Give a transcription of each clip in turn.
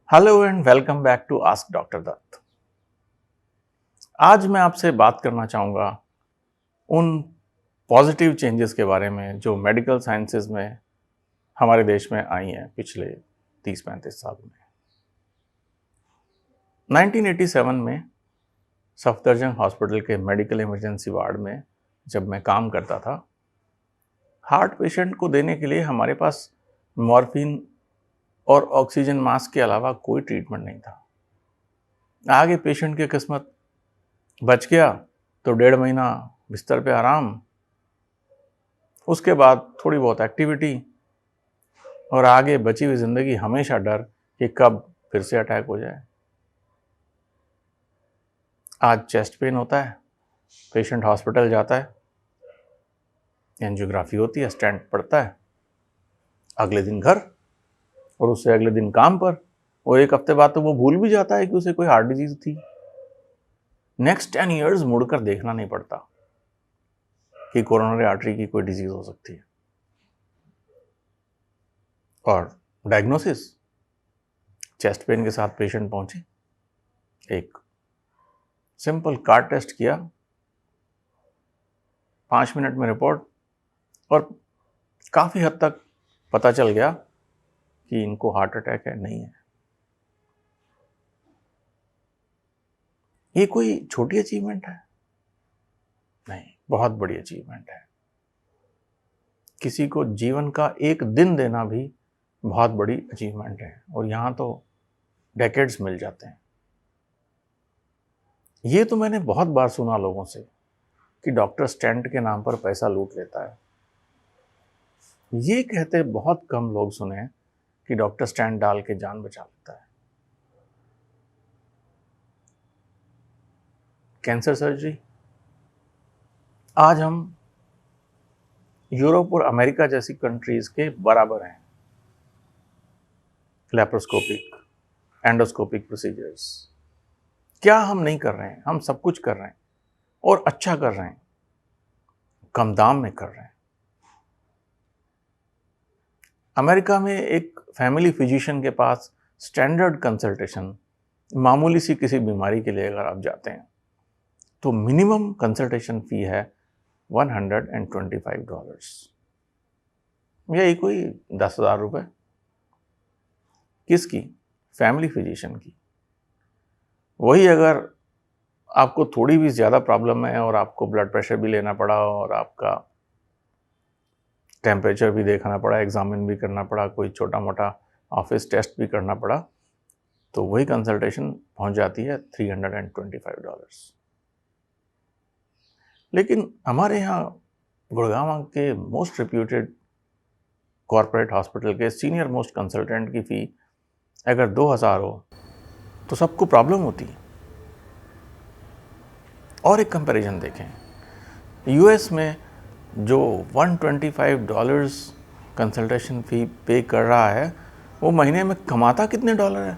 Hello and welcome back to ask doctor Dutt. आज मैं आपसे बात करना चाहूँगा उन पॉजिटिव चेंजेस के बारे में जो मेडिकल साइंसेज में हमारे देश में आई हैं पिछले 30-35 साल में। 1987 में सफदरजंग हॉस्पिटल के मेडिकल इमरजेंसी वार्ड में जब मैं काम करता था, हार्ट पेशेंट को देने के लिए हमारे पास मॉर्फिन और ऑक्सीजन मास्क के अलावा कोई ट्रीटमेंट नहीं था। आगे पेशेंट की किस्मत बच गया तो 1.5 महीना बिस्तर पे आराम, उसके बाद थोड़ी बहुत एक्टिविटी और आगे बची हुई ज़िंदगी हमेशा डर कि कब फिर से अटैक हो जाए। आज चेस्ट पेन होता है, पेशेंट हॉस्पिटल जाता है, एंजियोग्राफी होती है, स्टेंट पड़ता है, अगले दिन घर और उससे अगले दिन काम पर, और एक हफ्ते बाद तो वो भूल भी जाता है कि उसे कोई हार्ट डिजीज थी। नेक्स्ट 10 ईयर्स मुड़कर देखना नहीं पड़ता कि कोरोनरी आर्टरी की कोई डिजीज हो सकती है। और डायग्नोसिस, चेस्ट पेन के साथ पेशेंट पहुंचे, एक सिंपल कार्ड टेस्ट किया, 5 मिनट में रिपोर्ट, और काफ़ी हद तक पता चल गया कि इनको हार्ट अटैक है, नहीं है। ये कोई छोटी अचीवमेंट है? नहीं, बहुत बड़ी अचीवमेंट है। किसी को जीवन का एक दिन देना भी बहुत बड़ी अचीवमेंट है, और यहाँ तो डेकेड्स मिल जाते हैं। ये तो मैंने बहुत बार सुना लोगों से कि डॉक्टर स्टेंट के नाम पर पैसा लूट लेता है। ये कहते बहुत कम लोग सुने हैं कि डॉक्टर स्टेंट डाल के जान बचा लेता है। कैंसर सर्जरी, आज हम यूरोप और अमेरिका जैसी कंट्रीज के बराबर हैं। लैप्रोस्कोपिक, एंडोस्कोपिक प्रोसीजर्स, क्या हम नहीं कर रहे हैं? हम सब कुछ कर रहे हैं और अच्छा कर रहे हैं, कम दाम में कर रहे हैं। अमेरिका में एक फैमिली फिजिशियन के पास स्टैंडर्ड कंसल्टेशन, मामूली सी किसी बीमारी के लिए अगर आप जाते हैं तो मिनिमम कंसल्टेशन फी है $125। यही कोई 10,000 रुपये। किसकी? फैमिली फिजिशियन की। वही अगर आपको थोड़ी भी ज़्यादा प्रॉब्लम है और आपको ब्लड प्रेशर भी लेना पड़ा और आपका टेम्परेचर भी देखना पड़ा, एग्जामिन भी करना पड़ा, कोई छोटा मोटा ऑफिस टेस्ट भी करना पड़ा, तो वही कंसल्टेशन पहुंच जाती है $325। लेकिन हमारे यहाँ गुड़गांव के मोस्ट रिप्यूटेड कॉरपोरेट हॉस्पिटल के सीनियर मोस्ट कंसल्टेंट की फ़ी अगर 2,000 हो तो सबको प्रॉब्लम होती है। और एक कंपैरिजन देखें, यूएस में जो $125 कंसल्टेशन फ़ी पे कर रहा है, वो महीने में कमाता कितने डॉलर है?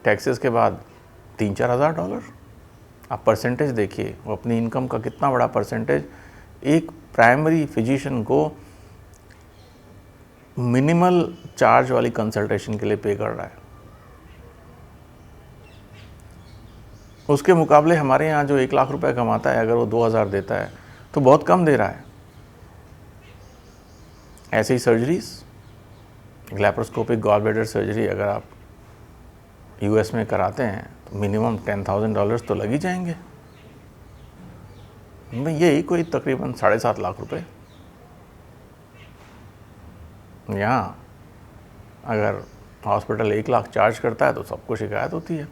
टैक्सेस के बाद $3-4 हज़ार। आप परसेंटेज देखिए, वो अपनी इनकम का कितना बड़ा परसेंटेज एक प्राइमरी फिजिशियन को मिनिमल चार्ज वाली कंसल्टेशन के लिए पे कर रहा है। उसके मुकाबले हमारे यहाँ जो 1 लाख रुपए कमाता है, अगर वो 2,000 देता है तो बहुत कम दे रहा है। ऐसे ही surgeries, laparoscopic gall bladder surgery अगर आप यूएस में कराते हैं तो मिनिमम $10,000 तो लग ही जाएंगे। यही कोई तकरीबन 7.5 लाख रुपए। यहाँ अगर हॉस्पिटल 1 लाख चार्ज करता है तो सबको शिकायत होती है।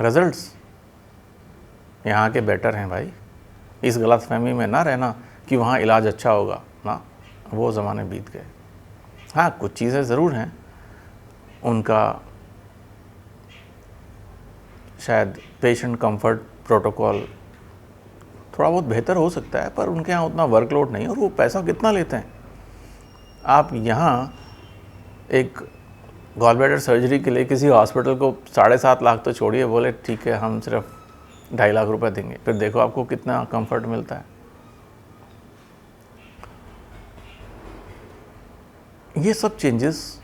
रिजल्ट्स यहाँ के बेटर हैं भाई। इस गलतफहमी में ना रहना कि वहाँ इलाज अच्छा होगा, ना, वो ज़माने बीत गए। हाँ, कुछ चीज़ें ज़रूर हैं, उनका शायद पेशेंट कंफर्ट प्रोटोकॉल थोड़ा बहुत बेहतर हो सकता है, पर उनके यहाँ उतना वर्कलोड नहीं, और वो पैसा कितना लेते हैं। आप यहाँ एक गॉल ब्लैडर सर्जरी के लिए किसी हॉस्पिटल को 7.5 लाख तो छोड़िए, बोले ठीक है हम सिर्फ 2.5 लाख रुपए देंगे, फिर देखो आपको कितना कंफर्ट मिलता है। ये सब चेंजेस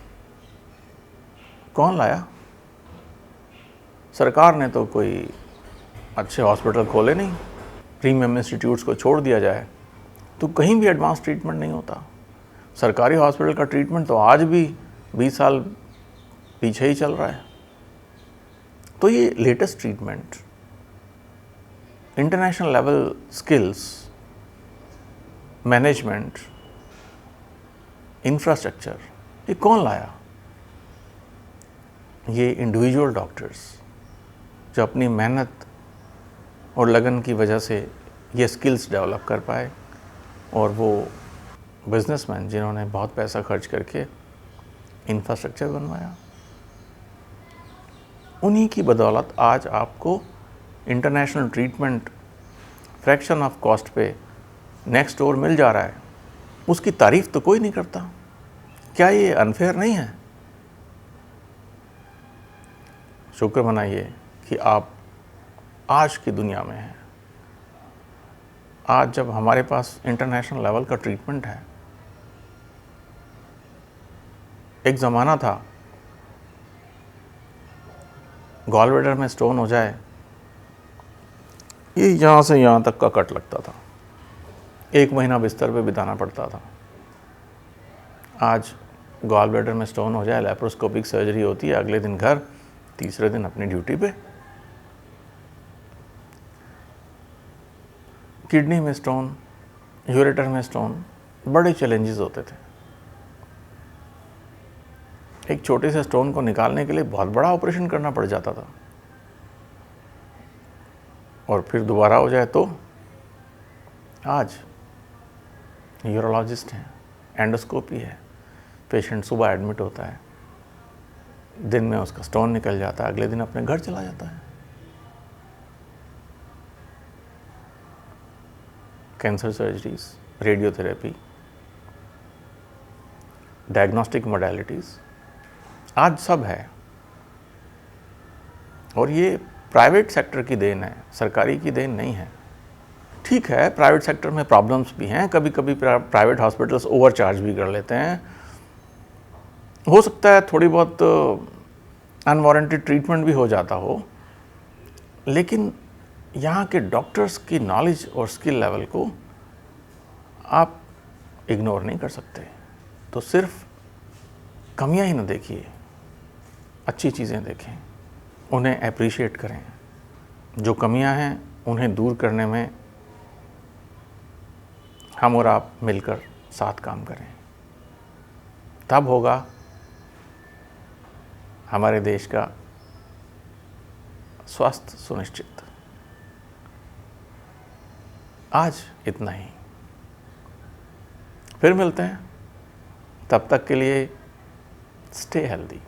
कौन लाया? सरकार ने तो कोई अच्छे हॉस्पिटल खोले नहीं। प्रीमियम इंस्टीट्यूट्स को छोड़ दिया जाए तो कहीं भी एडवांस ट्रीटमेंट नहीं होता। सरकारी हॉस्पिटल का ट्रीटमेंट तो आज भी 20 साल पीछे ही चल रहा है। तो ये latest treatment, international level skills, management, infrastructure, ये कौन लाया? ये इंडिविजुअल डॉक्टर्स जो अपनी मेहनत और लगन की वजह से ये स्किल्स डेवलप कर पाए, और वो बिजनेसमैन जिन्होंने बहुत पैसा खर्च करके इंफ्रास्ट्रक्चर बनवाया, उन्हीं की बदौलत आज आपको international treatment fraction of cost पे नेक्स्ट डोर मिल जा रहा है। उसकी तारीफ तो कोई नहीं करता। क्या ये अनफेयर नहीं है? शुक्र मनाइए कि आप आज की दुनिया में हैं। आज जब हमारे पास इंटरनेशनल लेवल का ट्रीटमेंट है। एक ज़माना था गॉलब्लैडर में स्टोन हो जाए, ये यहाँ से यहाँ तक का कट लगता था, 1 महीना बिस्तर पे बिताना पड़ता था। आज गॉलब्लैडर में स्टोन हो जाए, लैप्रोस्कोपिक सर्जरी होती है, अगले दिन घर, तीसरे दिन अपनी ड्यूटी पे। किडनी में स्टोन, यूरेटर में स्टोन, बड़े चैलेंजेस होते थे। एक छोटे से स्टोन को निकालने के लिए बहुत बड़ा ऑपरेशन करना पड़ जाता था, और फिर दोबारा हो जाए तो। आज यूरोलॉजिस्ट हैं, एंडोस्कोपी है, पेशेंट सुबह एडमिट होता है, दिन में उसका स्टोन निकल जाता है, अगले दिन अपने घर चला जाता है। Cancer surgeries, radiotherapy, diagnostic modalities, आज सब है। और ये प्राइवेट सेक्टर की देन है, सरकारी की देन नहीं है। ठीक है, प्राइवेट सेक्टर में प्रॉब्लम्स भी हैं, कभी कभी प्राइवेट हॉस्पिटल्स ओवरचार्ज भी कर लेते हैं। हो सकता है थोड़ी बहुत अनवारंटेड ट्रीटमेंट भी हो जाता हो, लेकिन यहाँ के डॉक्टर्स की नॉलेज और स्किल लेवल को आप इग्नोर नहीं कर सकते। तो सिर्फ कमियां ही ना देखिए, अच्छी चीज़ें देखें, उन्हें अप्रिशिएट करें। जो कमियां हैं उन्हें दूर करने में हम और आप मिलकर साथ काम करें, तब होगा हमारे देश का स्वास्थ्य सुनिश्चित। आज इतना ही, फिर मिलते हैं। तब तक के लिए स्टे हेल्दी।